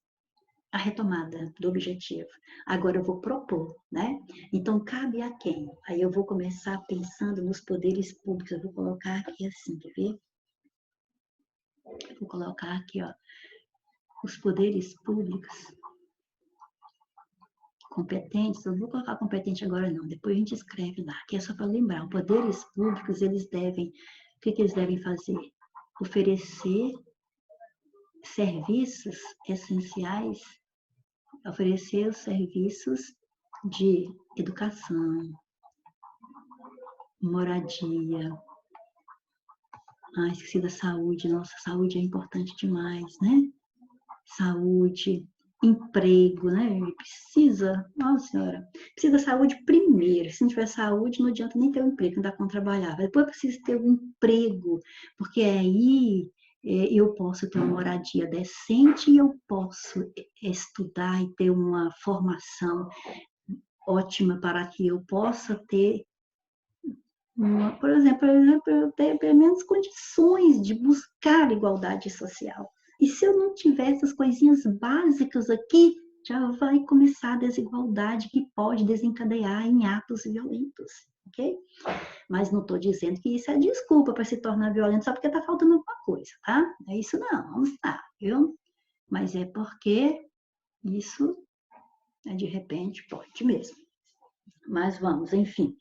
A retomada do objetivo. Agora eu vou propor, né? Então, cabe a quem? Aí eu vou começar pensando nos poderes públicos, eu vou colocar aqui assim, quer ver? Eu vou colocar aqui, ó, os poderes públicos competentes, eu não vou colocar competente agora não, depois a gente escreve lá, que é só para lembrar, os poderes públicos, eles devem, o que eles devem fazer? Oferecer serviços essenciais, oferecer os serviços de educação, moradia, esqueci da saúde, nossa, saúde é importante demais, né? Saúde, emprego, né? Precisa, nossa senhora, precisa da saúde primeiro. Se não tiver saúde, não adianta nem ter um emprego, não dá conta trabalhar. Depois precisa ter um emprego, porque aí eu posso ter uma moradia decente e eu posso estudar e ter uma formação ótima para que eu possa ter por exemplo, eu ter pelo menos condições de buscar igualdade social. E se eu não tiver essas coisinhas básicas aqui, já vai começar a desigualdade que pode desencadear em atos violentos, ok? Mas não estou dizendo que isso é desculpa para se tornar violento só porque está faltando alguma coisa, tá? É isso não, vamos lá, viu? Mas é porque isso, de repente, pode mesmo. Mas vamos, enfim.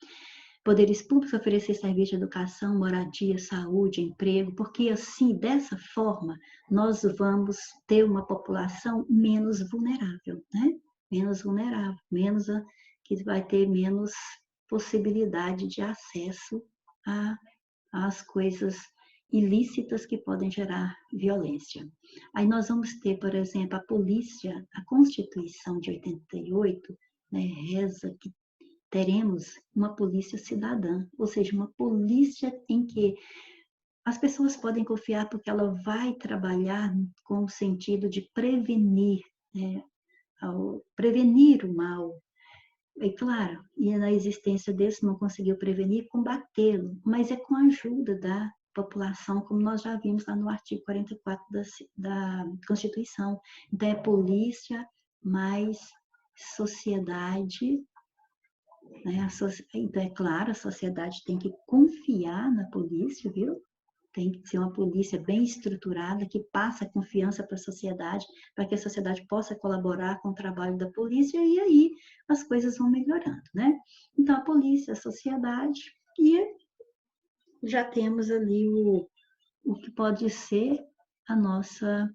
Poderes públicos oferecer serviço de educação, moradia, saúde, emprego, porque assim, dessa forma, nós vamos ter uma população menos vulnerável, né? Menos vulnerável, que vai ter menos possibilidade de acesso às coisas ilícitas que podem gerar violência. Aí nós vamos ter, por exemplo, a polícia, a Constituição de 88, né, reza que teremos uma polícia cidadã, ou seja, uma polícia em que as pessoas podem confiar porque ela vai trabalhar com o sentido de prevenir, né, prevenir o mal. É claro, e na existência desse não conseguiu prevenir, combatê-lo, mas é com a ajuda da população, como nós já vimos lá no artigo 44 da Constituição. Então, é polícia mais sociedade, né? Então, é claro, a sociedade tem que confiar na polícia, viu? Tem que ser uma polícia bem estruturada, que passa confiança para a sociedade, para que a sociedade possa colaborar com o trabalho da polícia, e aí as coisas vão melhorando, né? Então, a polícia, a sociedade, e já temos ali o que pode ser a nossa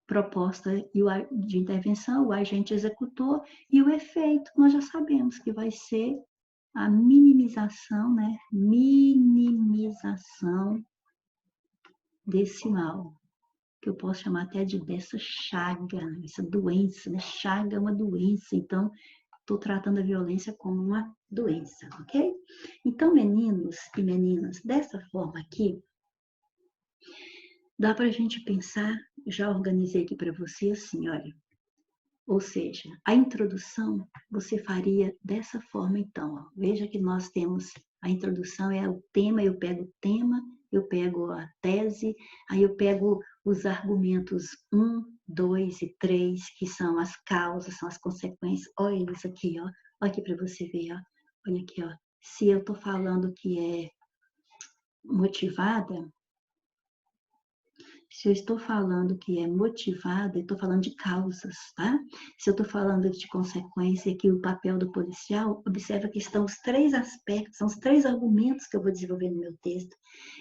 proposta de intervenção, o agente executor, e o efeito, nós já sabemos que vai ser a minimização, né? Minimização desse mal, que eu posso chamar até dessa chaga, essa doença, né? Chaga é uma doença, então estou tratando a violência como uma doença, ok? Então, meninos e meninas, dessa forma aqui, dá para a gente pensar, já organizei aqui para você assim, olha, ou seja, a introdução você faria dessa forma então, ó. Veja que nós temos, a introdução é o tema, eu pego o tema, eu pego a tese, aí eu pego os argumentos 1, 2 e 3, que são as causas, são as consequências. Olha isso aqui, ó. Olha aqui para você ver, ó. Olha aqui, ó. Se eu estou falando que é motivada, se eu estou falando que é motivada, eu estou falando de causas, tá? Se eu estou falando de consequência, que o papel do policial, observa que estão os três aspectos, são os três argumentos que eu vou desenvolver no meu texto.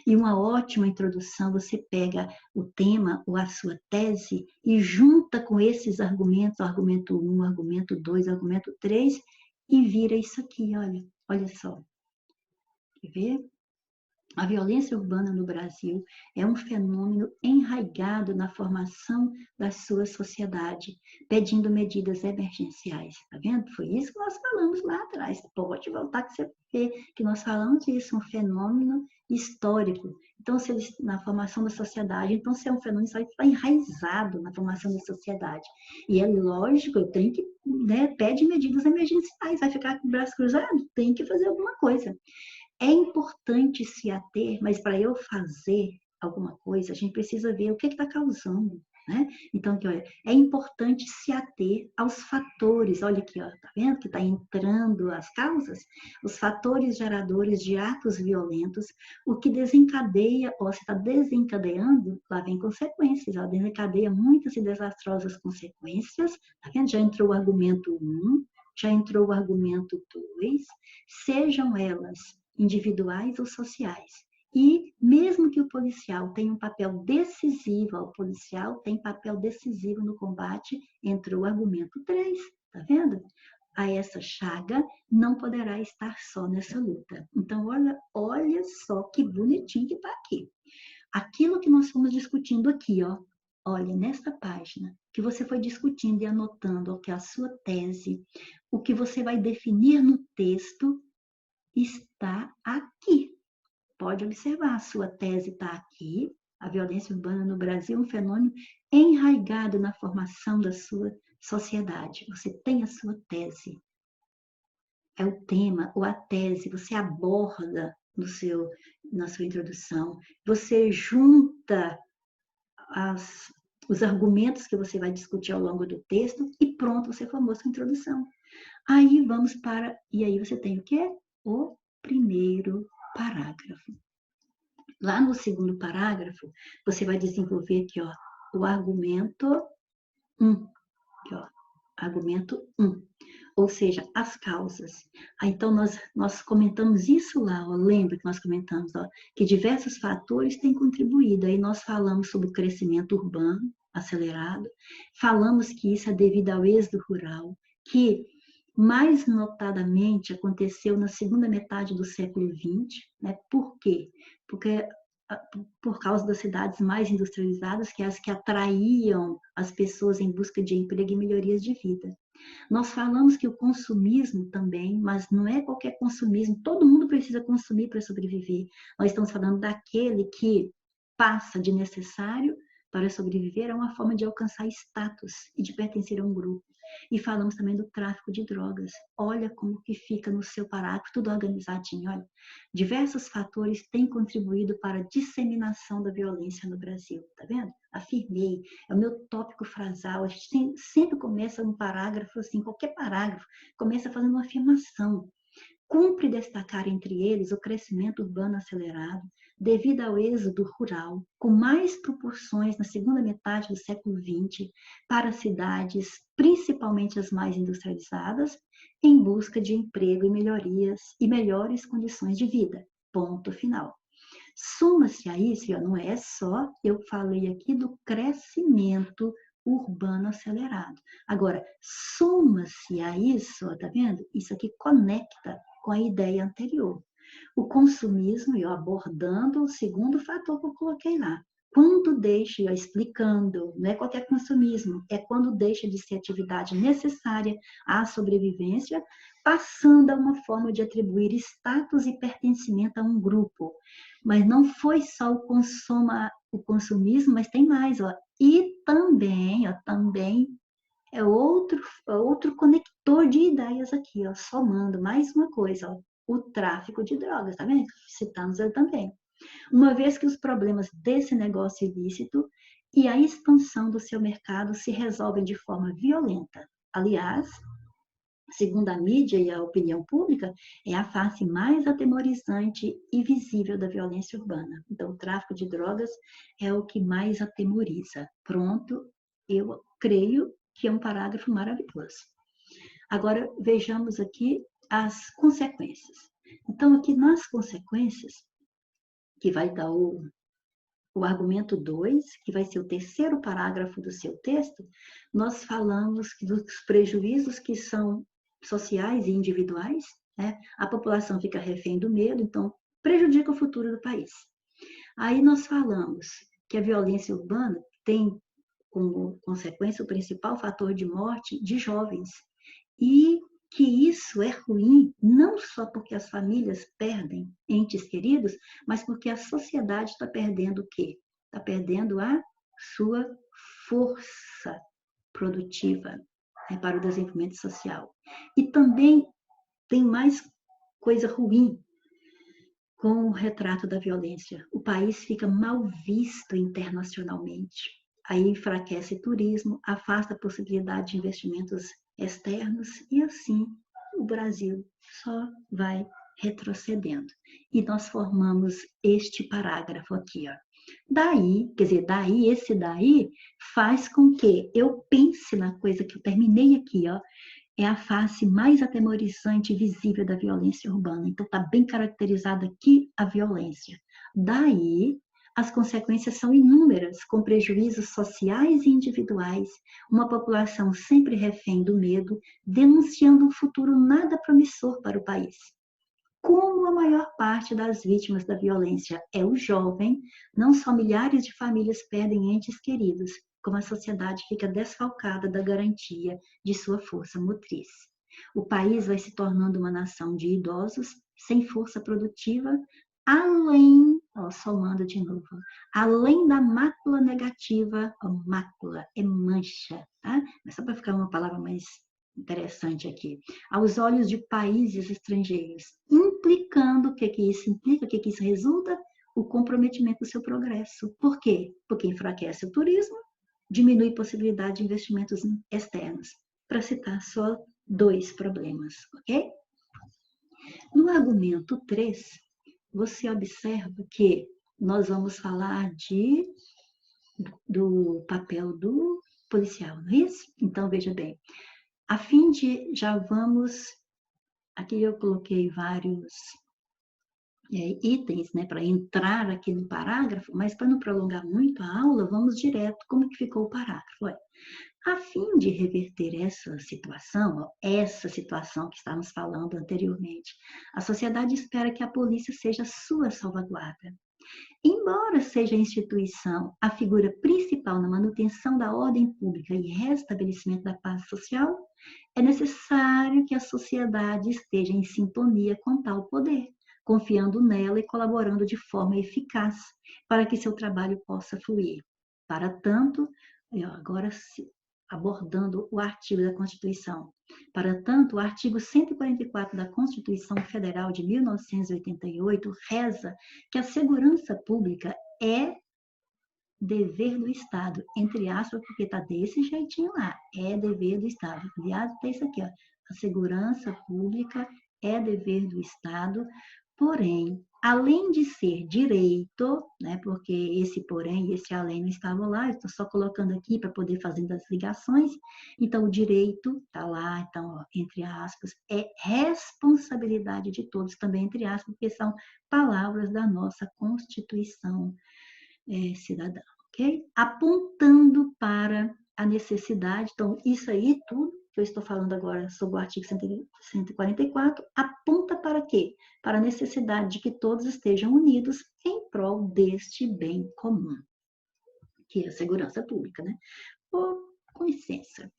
E uma ótima introdução, você pega o tema ou a sua tese e junta com esses argumentos, argumento 1, argumento 2, argumento 3, e vira isso aqui, olha só. Quer ver? A violência urbana no Brasil é um fenômeno enraizado na formação da sua sociedade, pedindo medidas emergenciais. Está vendo? Foi isso que nós falamos lá atrás. Pode voltar que você vê que nós falamos disso, um fenômeno histórico. Então, se ele, na formação da sociedade, então se é um fenômeno histórico, está enraizado na formação da sociedade. E é lógico, eu tenho que, né, pede medidas emergenciais, vai ficar com o braço cruzado? Tem que fazer alguma coisa. É importante se ater, mas para eu fazer alguma coisa, a gente precisa ver o que está causando, né? Então, aqui, olha, é importante se ater aos fatores, olha aqui, ó, tá vendo que está entrando as causas? Os fatores geradores de atos violentos, o que desencadeia, ou se está desencadeando, lá vem consequências, ela desencadeia muitas e desastrosas consequências, tá vendo? Já entrou o argumento 1, já entrou o argumento 2, sejam elas individuais ou sociais. E mesmo que o policial tenha um papel decisivo, o policial tem papel decisivo no combate, entrou o argumento 3, tá vendo? A essa chaga não poderá estar só nessa luta. Então, olha só que bonitinho que está aqui. Aquilo que nós fomos discutindo aqui, ó, olha, nesta página, que você foi discutindo e anotando, ó, que a sua tese, o que você vai definir no texto, está aqui. Pode observar, a sua tese está aqui. A violência urbana no Brasil é um fenômeno enraizado na formação da sua sociedade. Você tem a sua tese. É o tema ou a tese, você aborda na sua introdução. Você junta os argumentos que você vai discutir ao longo do texto e pronto, você formou sua introdução. Aí vamos para... E aí você tem o quê? O primeiro parágrafo. Lá no segundo parágrafo, você vai desenvolver aqui, ó, o argumento 1. Aqui, ó, argumento 1. Ou seja, as causas. Então, nós comentamos isso lá, ó, lembra que nós comentamos, ó, que diversos fatores têm contribuído. Aí nós falamos sobre o crescimento urbano acelerado, falamos que isso é devido ao êxodo rural, que mais notadamente aconteceu na segunda metade do século XX, né? Por quê? Porque por causa das cidades mais industrializadas, que é as que atraíam as pessoas em busca de emprego e melhorias de vida. Nós falamos que o consumismo também, mas não é qualquer consumismo, todo mundo precisa consumir para sobreviver. Nós estamos falando daquele que passa de necessário para sobreviver, é uma forma de alcançar status e de pertencer a um grupo. E falamos também do tráfico de drogas. Olha como que fica no seu parágrafo, tudo organizadinho. Olha, diversos fatores têm contribuído para a disseminação da violência no Brasil. Tá vendo? Afirmei. É o meu tópico frasal. A gente sempre começa um parágrafo assim, qualquer parágrafo, começa fazendo uma afirmação. Cumpre destacar entre eles o crescimento urbano acelerado, devido ao êxodo rural, com mais proporções na segunda metade do século XX, para cidades, principalmente as mais industrializadas, em busca de emprego e melhorias e melhores condições de vida. Ponto final. Suma-se a isso, não é só, eu falei aqui do crescimento urbano acelerado. Agora, suma-se a isso, tá vendo? Isso aqui conecta com a ideia anterior. O consumismo, eu abordando o segundo fator que eu coloquei lá. Quando deixa, eu explicando, não é qualquer consumismo, é quando deixa de ser atividade necessária à sobrevivência, passando a uma forma de atribuir status e pertencimento a um grupo. Mas não foi só o consumismo, mas tem mais, ó. E também é outro conector de ideias aqui, ó, somando mais uma coisa, ó, o tráfico de drogas, tá vendo? Citamos ele também. Uma vez que os problemas desse negócio ilícito e a expansão do seu mercado se resolvem de forma violenta. Aliás, segundo a mídia e a opinião pública, é a face mais atemorizante e visível da violência urbana. Então, o tráfico de drogas é o que mais atemoriza. Pronto, eu creio que é um parágrafo maravilhoso. Agora, vejamos aqui as consequências. Então, aqui nas consequências, que vai dar o argumento 2, que vai ser o terceiro parágrafo do seu texto, nós falamos dos prejuízos que são sociais e individuais, né? A população fica refém do medo, então prejudica o futuro do país. Aí nós falamos que a violência urbana tem como consequência o principal fator de morte de jovens e que isso é ruim não só porque as famílias perdem entes queridos, mas porque a sociedade está perdendo o quê? Está perdendo a sua força produtiva, né, para o desenvolvimento social. E também tem mais coisa ruim com o retrato da violência. O país fica mal visto internacionalmente. Aí enfraquece o turismo, afasta a possibilidade de investimentos externos e assim o Brasil só vai retrocedendo. E nós formamos este parágrafo aqui, ó. Daí, quer dizer, esse daí faz com que eu pense na coisa que eu terminei aqui, ó, é a face mais atemorizante e visível da violência urbana. Então, está bem caracterizada aqui a violência. Daí, as consequências são inúmeras, com prejuízos sociais e individuais, uma população sempre refém do medo, denunciando um futuro nada promissor para o país. Como a maior parte das vítimas da violência é o jovem, não só milhares de famílias perdem entes queridos, como a sociedade fica desfalcada da garantia de sua força motriz. O país vai se tornando uma nação de idosos sem força produtiva, além, somando de novo, além da mácula negativa, mácula é mancha, tá? Mas só para ficar uma palavra mais interessante aqui, aos olhos de países estrangeiros, implicando o que isso implica, o que isso resulta? O comprometimento do seu progresso. Por quê? Porque enfraquece o turismo, diminui a possibilidade de investimentos externos, para citar só 2 problemas, ok? No argumento 3, você observa que nós vamos falar do papel do policial, não é isso? Então, veja bem, a fim de, já vamos, aqui eu coloquei vários itens, né, para entrar aqui no parágrafo, mas para não prolongar muito a aula, vamos direto, como que ficou o parágrafo? A fim de reverter essa situação que estávamos falando anteriormente, a sociedade espera que a polícia seja sua salvaguarda. Embora seja a instituição a figura principal na manutenção da ordem pública e restabelecimento da paz social, é necessário que a sociedade esteja em sintonia com tal poder, confiando nela e colaborando de forma eficaz para que seu trabalho possa fluir. Para tanto, agora abordando o artigo da Constituição. Para tanto, o artigo 144 da Constituição Federal de 1988 reza que a segurança pública é dever do Estado, entre aspas, porque está desse jeitinho lá, é dever do Estado. Aliás, tem isso aqui, ó, a segurança pública é dever do Estado, porém, além de ser direito, né, porque esse porém e esse além não estavam lá, estou só colocando aqui para poder fazer as ligações, então o direito está lá, então, ó, entre aspas, é responsabilidade de todos, também entre aspas, porque são palavras da nossa Constituição cidadã, ok? Apontando para a necessidade, então, isso aí tudo que eu estou falando agora sobre o artigo 144, aponta para quê? Para a necessidade de que todos estejam unidos em prol deste bem comum, que é a segurança pública, né? Com licença,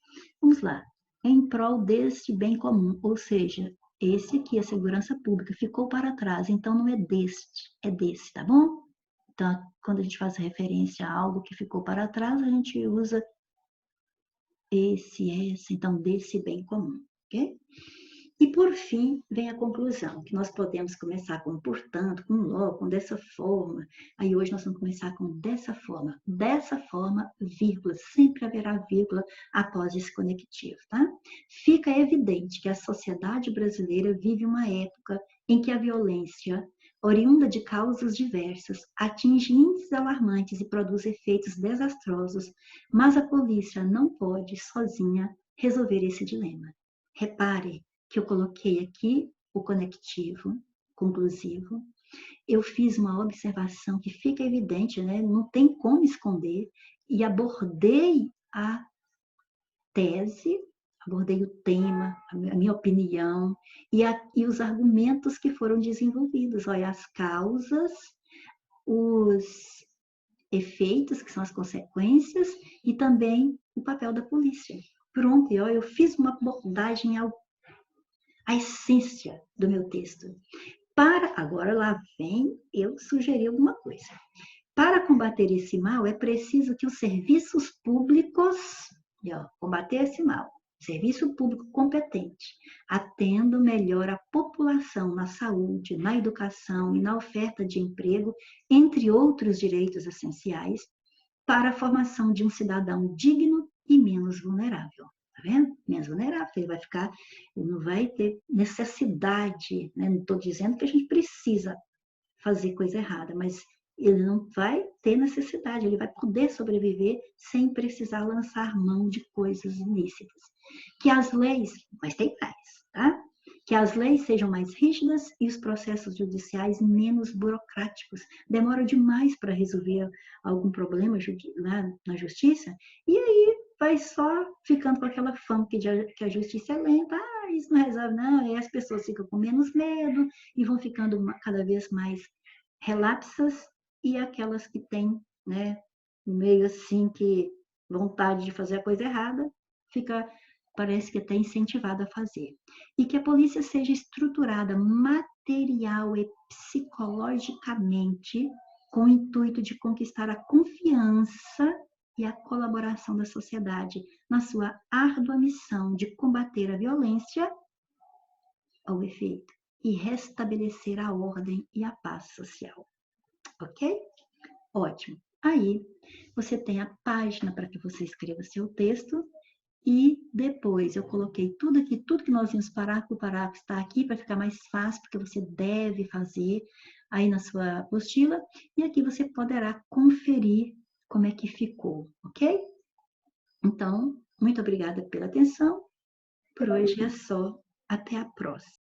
vamos lá. Em prol deste bem comum, ou seja, esse aqui, a segurança pública, ficou para trás, então não é deste, é desse, tá bom? Então, quando a gente faz referência a algo que ficou para trás, a gente usa essa, então, desse bem comum, ok? E, por fim, vem a conclusão, que nós podemos começar com portanto, com logo, com dessa forma. Aí, hoje, nós vamos começar com dessa forma, vírgula, sempre haverá vírgula após esse conectivo, tá? Fica evidente que a sociedade brasileira vive uma época em que a violência, oriunda de causas diversas, atinge índices alarmantes e produz efeitos desastrosos, mas a polícia não pode, sozinha, resolver esse dilema. Repare que eu coloquei aqui o conectivo, conclusivo. Eu fiz uma observação que fica evidente, né? Não tem como esconder, e abordei a tese, abordei o tema, a minha opinião e os argumentos que foram desenvolvidos. Olha, as causas, os efeitos, que são as consequências, e também o papel da polícia. Pronto, eu fiz uma abordagem à essência do meu texto. Agora lá vem eu sugerir alguma coisa. Para combater esse mal, é preciso que os serviços públicos, combater esse mal, serviço público competente, atenda melhor a população na saúde, na educação e na oferta de emprego, entre outros direitos essenciais, para a formação de um cidadão digno e menos vulnerável. Tá vendo? Menos vulnerável, ele não vai ter necessidade, né? Não estou dizendo que a gente precisa fazer coisa errada, mas ele não vai ter necessidade, ele vai poder sobreviver sem precisar lançar mão de coisas ilícitas. Que as leis, mas tem mais, tá? Que as leis sejam mais rígidas e os processos judiciais menos burocráticos. Demora demais para resolver algum problema na justiça, e aí vai só ficando com aquela fama que a justiça é lenta, isso não resolve não, e as pessoas ficam com menos medo e vão ficando cada vez mais relapsas, e aquelas que têm, né, meio assim que vontade de fazer a coisa errada, fica, parece que até incentivada a fazer. E que a polícia seja estruturada material e psicologicamente com o intuito de conquistar a confiança e a colaboração da sociedade na sua árdua missão de combater a violência ao efeito e restabelecer a ordem e a paz social. Ok? Ótimo. Aí, você tem a página para que você escreva seu texto e depois eu coloquei tudo aqui, tudo que nós vimos parágrafo por parágrafo está aqui para ficar mais fácil, porque você deve fazer aí na sua apostila e aqui você poderá conferir como é que ficou, ok? Então, muito obrigada pela atenção. Por hoje é só. Até a próxima.